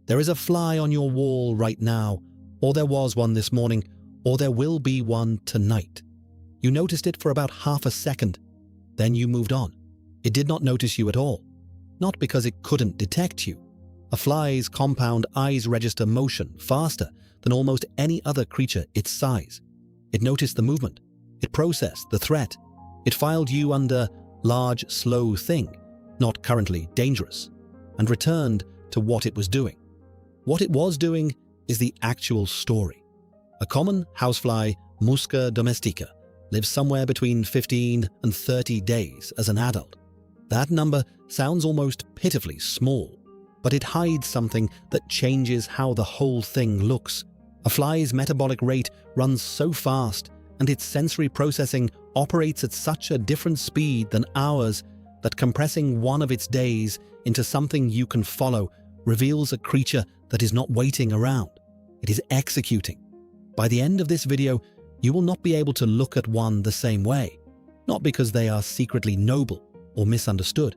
There is a fly on your wall right now, or there was one this morning, or there will be one tonight. You noticed it for about half a second, then you moved on. It did not notice you at all, not because it couldn't detect you. A fly's compound eyes register motion faster than almost any other creature its size. It noticed the movement. It processed the threat. It filed you under large, slow thing, not currently dangerous, and returned to what it was doing. What it was doing is the actual story. A common housefly, Musca domestica, lives somewhere between 15 and 30 days as an adult. That number sounds almost pitifully small, but it hides something that changes how the whole thing looks. A fly's metabolic rate runs so fast, and its sensory processing operates at such a different speed than ours that compressing one of its days into something you can follow reveals a creature that is not waiting around. It is executing. By the end of this video, you will not be able to look at one the same way, not because they are secretly noble or misunderstood,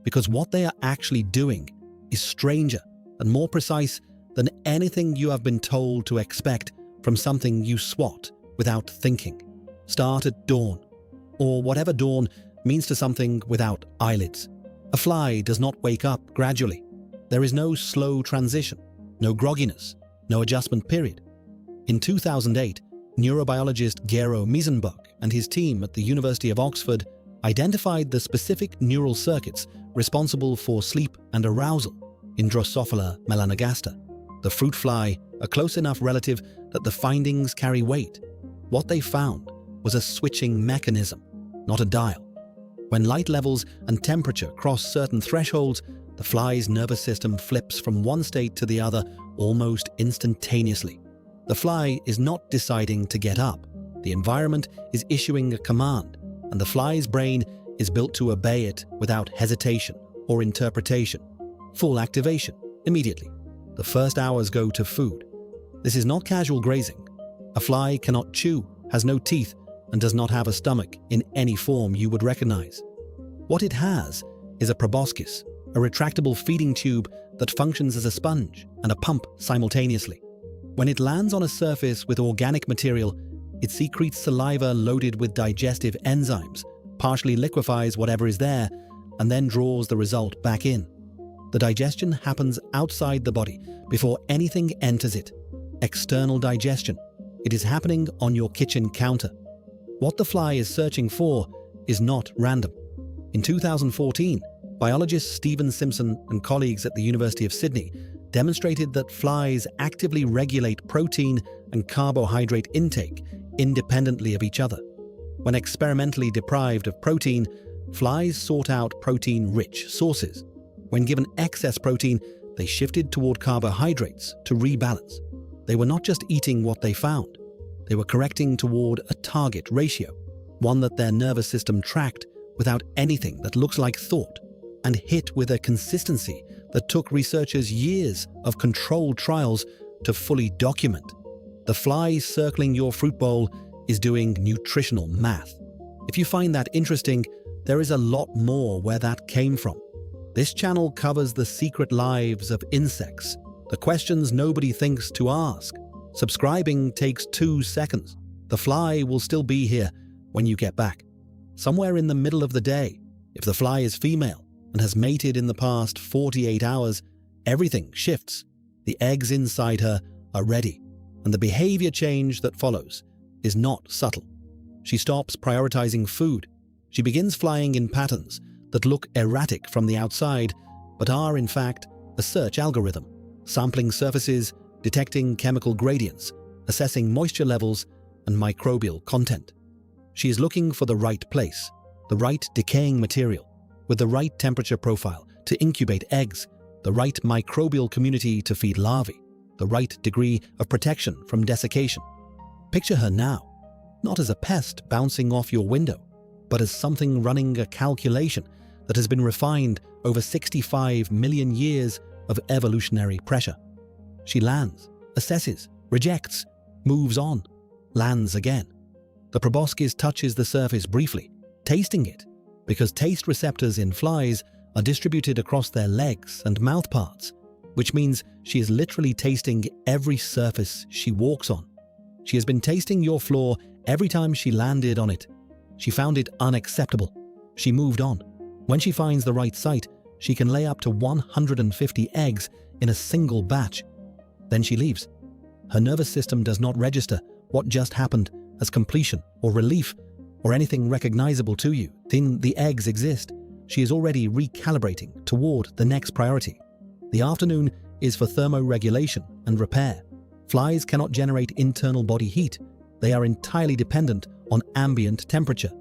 because what they are actually doing is stranger and more precise than anything you have been told to expect from something you swat without thinking. Start at dawn, or whatever dawn means to something without eyelids. A fly does not wake up gradually. There is no slow transition, no grogginess, no adjustment period. In 2008, neurobiologist Gero Miesenbuck and his team at the University of Oxford identified the specific neural circuits responsible for sleep and arousal in Drosophila melanogaster, the fruit fly, a close enough relative that the findings carry weight. What they found was a switching mechanism, not a dial. When light levels and temperature cross certain thresholds, the fly's nervous system flips from one state to the other almost instantaneously. The fly is not deciding to get up. The environment is issuing a command, and the fly's brain is built to obey it without hesitation or interpretation. Full activation, immediately. The first hours go to food. This is not casual grazing. A fly cannot chew, has no teeth, and does not have a stomach in any form you would recognize. What it has is a proboscis, a retractable feeding tube that functions as a sponge and a pump simultaneously. When it lands on a surface with organic material, it secretes saliva loaded with digestive enzymes, partially liquefies whatever is there, and then draws the result back in. The digestion happens outside the body before anything enters it. External digestion. It is happening on your kitchen counter. What the fly is searching for is not random. In 2014, biologist Stephen Simpson and colleagues at the University of Sydney demonstrated that flies actively regulate protein and carbohydrate intake independently of each other. When experimentally deprived of protein, flies sought out protein-rich sources. When given excess protein, they shifted toward carbohydrates to rebalance. They were not just eating what they found. They were correcting toward a target ratio, one that their nervous system tracked without anything that looks like thought, and hit with a consistency that took researchers years of controlled trials to fully document. The fly circling your fruit bowl is doing nutritional math. If you find that interesting, there is a lot more where that came from. This channel covers the secret lives of insects, the questions nobody thinks to ask. Subscribing takes 2 seconds. The fly will still be here when you get back. Somewhere in the middle of the day, if the fly is female and has mated in the past 48 hours, everything shifts. The eggs inside her are ready, and the behavior change that follows is not subtle. She stops prioritizing food. She begins flying in patterns that look erratic from the outside, but are in fact a search algorithm, sampling surfaces, detecting chemical gradients, assessing moisture levels and microbial content. She is looking for the right place, the right decaying material, with the right temperature profile to incubate eggs, the right microbial community to feed larvae, the right degree of protection from desiccation. Picture her now, not as a pest bouncing off your window, but as something running a calculation that has been refined over 65 million years of evolutionary pressure. She lands, assesses, rejects, moves on, lands again. The proboscis touches the surface briefly, tasting it, because taste receptors in flies are distributed across their legs and mouth parts. which means she is literally tasting every surface she walks on. She has been tasting your floor every time she landed on it. She found it unacceptable. She moved on. When she finds the right site, she can lay up to 150 eggs in a single batch. Then she leaves. Her nervous system does not register what just happened as completion or relief or anything recognizable to you. Then the eggs exist. She is already recalibrating toward the next priority. The afternoon is for thermoregulation and repair. Flies cannot generate internal body heat. They are entirely dependent on ambient temperature.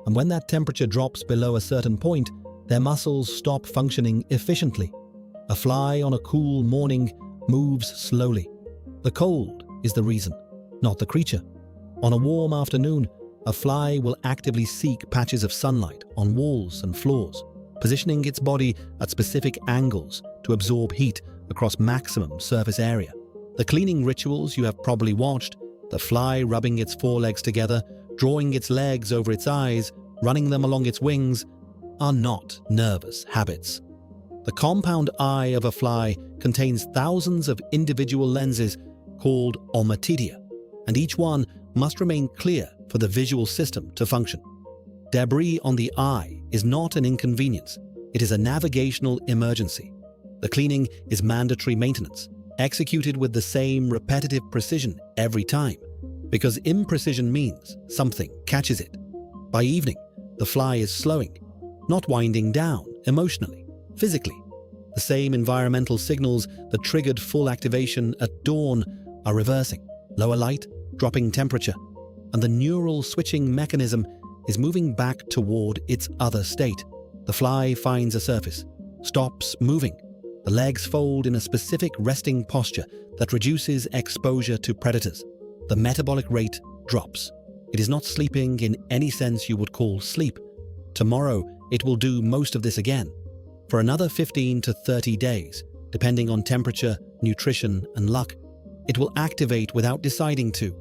And when that temperature drops below a certain point, their muscles stop functioning efficiently. A fly on a cool morning moves slowly. The cold is the reason, not the creature. On a warm afternoon, a fly will actively seek patches of sunlight on walls and floors, positioning its body at specific angles to absorb heat across maximum surface area. The cleaning rituals you have probably watched, the fly rubbing its forelegs together, drawing its legs over its eyes, running them along its wings, are not nervous habits. The compound eye of a fly contains thousands of individual lenses called ommatidia, and each one must remain clear for the visual system to function. Debris on the eye is not an inconvenience, it is a navigational emergency. The cleaning is mandatory maintenance, executed with the same repetitive precision every time, because imprecision means something catches it. By evening, the fly is slowing, not winding down emotionally, physically. The same environmental signals that triggered full activation at dawn are reversing. Lower light, dropping temperature, and the neural switching mechanism is moving back toward its other state. The fly finds a surface, stops moving. The legs fold in a specific resting posture that reduces exposure to predators. The metabolic rate drops. It is not sleeping in any sense you would call sleep. Tomorrow, it will do most of this again. For another 15 to 30 days, depending on temperature, nutrition, and luck, it will activate without deciding to,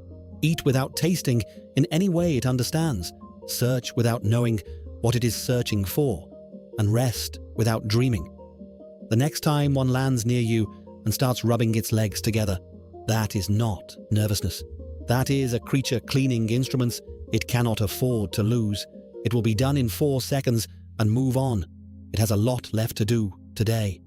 eat without tasting in any way it understands, search without knowing what it is searching for, and rest without dreaming. The next time one lands near you and starts rubbing its legs together, that is not nervousness. That is a creature cleaning instruments it cannot afford to lose. It will be done in 4 seconds and move on. It has a lot left to do today.